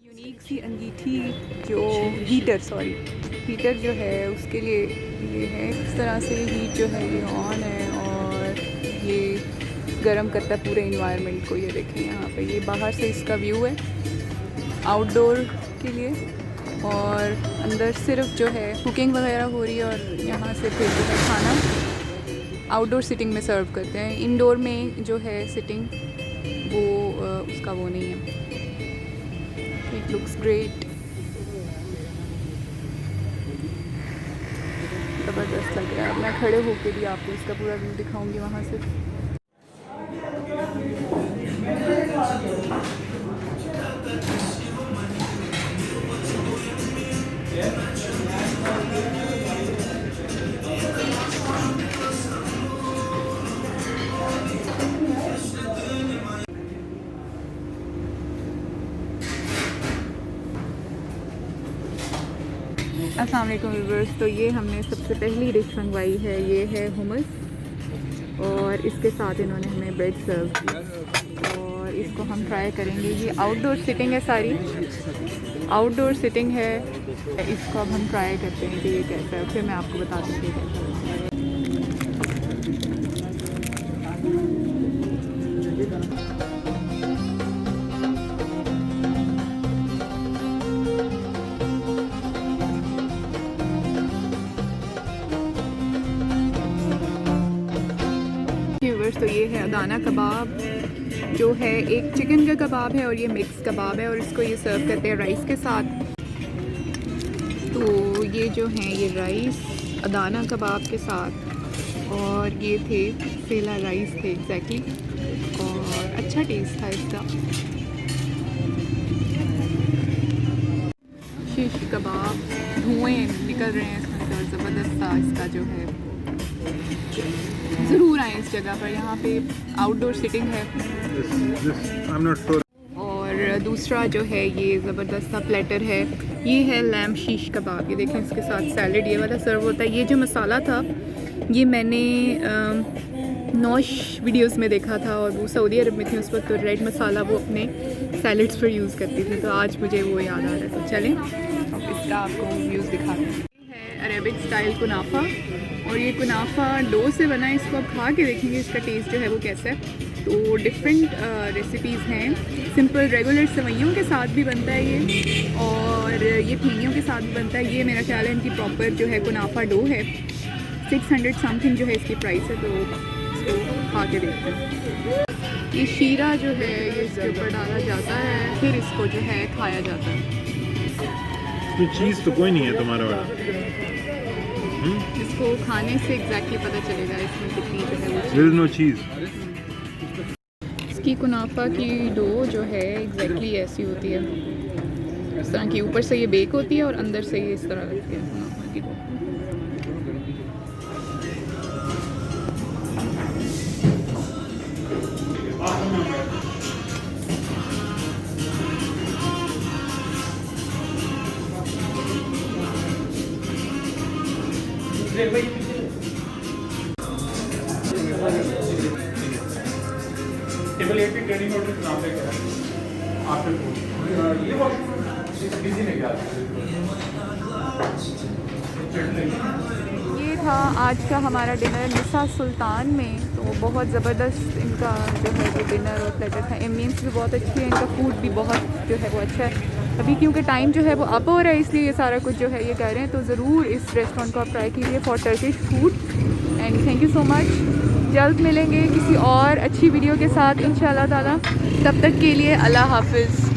Unique सी अंगीठी जो heater जो है उसके लिए ये है। इस तरह से हीट जो है ये ऑन है और ये गर्म करता है पूरे इन्वायरमेंट को। ये देखें यहाँ पे, ये बाहर से इसका व्यू है आउटडोर के लिए, और अंदर सिर्फ जो है कुकिंग वगैरह हो रही है और यहाँ से फिर जो है खाना आउटडोर सिटिंग में सर्व करते हैं। इंडोर में जो है सिटिंग वो उसका वो नहीं है। इट लुक्स ग्रेट, ज़बरदस्त लग रहा है। अब मैं खड़े होके भी आपको इसका पूरा व्यू दिखाऊंगी वहाँ से। अस्सलाम वालेकुम व्यूअर्स। तो ये हमने सबसे पहली डिश मंगवाई है, ये है हुमस और इसके साथ इन्होंने हमें ब्रेड सर्व की और इसको हम ट्राई करेंगे। ये आउटडोर सिटिंग है, सारी आउटडोर सिटिंग है। इसको अब हम ट्राई करते हैं कि ये कैसा है, फिर मैं आपको बता दूँगी कैसा है। तो ये है अदाना कबाब, जो है एक चिकन का कबाब है और ये मिक्स कबाब है और इसको ये सर्व करते हैं राइस के साथ। तो ये जो हैं ये राइस अदाना कबाब के साथ और ये थे फेला राइस थे एग्जैक्टली, और अच्छा टेस्ट था इसका। शीश कबाब, धुएँ निकल रहे हैं इसमें से और ज़बरदस्त था इसका जो है। ज़रूर आएँ इस जगह पर, यहाँ पे आउटडोर सिटिंग है। और दूसरा जो है ये ज़बरदस्त सा प्लेटर है, ये है लैम्ब शीश कबाब। ये देखें इसके साथ सैलड ये वाला सर्व होता है। ये जो मसाला था ये मैंने नौश वीडियोस में देखा था और वो सऊदी अरब में थी उस वक्त, तो रेड मसाला वो अपने सैलड्स पर यूज़ करती थी, तो आज मुझे वो याद आ रहा है। तो चलें अब इसका आपको व्यूज़ दिखाते हैं। ये है अरेबिक स्टाइल कुनाफा और ये कुनाफा डो से बना है। इसको आप खा के देखेंगे इसका टेस्ट जो है वो कैसा है। तो डिफरेंट रेसिपीज़ हैं। सिंपल रेगुलर सेवइयों के साथ भी बनता है ये, और ये फेनियों के साथ भी बनता है। ये मेरा ख्याल है इनकी प्रॉपर जो है कुनाफा डो है। 600 समथिंग जो है इसकी प्राइस है, तो इसको खा के देखते हैं। ये शीरा जो है ये इसके ऊपर डाला जाता है, फिर इसको जो है खाया जाता है। चीज़ तो कोई नहीं है तुम्हारा वाला। इसको खाने से एग्जैक्टली पता चलेगा इसमें कितनी जो है वो There is no cheese. इसकी कुनाफा की डो जो है एग्जैक्टली ऐसी होती है, इस तरह की ऊपर से ये बेक होती है और अंदर से ये इस तरह लगती है कुनाफा की डो। टेबल 8 की ट्रेनिंग ऑर्डर नाम पे करा आफ्टर फूड। ये वॉशरूम बिजी में क्या ये था आज का हमारा डिनर निसा सुल्तान में। तो बहुत ज़बरदस्त इनका जो है वो डिनर और प्लेटर था। एम्बियंस भी बहुत अच्छी है, इनका फूड भी बहुत जो है वो अच्छा है। अभी क्योंकि टाइम जो है वो अप हो रहा है इसलिए ये सारा कुछ जो है ये कह रहे हैं। तो ज़रूर इस रेस्टोरेंट को आप ट्राई कीजिए for Turkish food. And thank you so much. जल्द मिलेंगे किसी और अच्छी वीडियो के साथ इंशाल्लाह ताला। तब तक के लिए अल्लाह हाफिज़।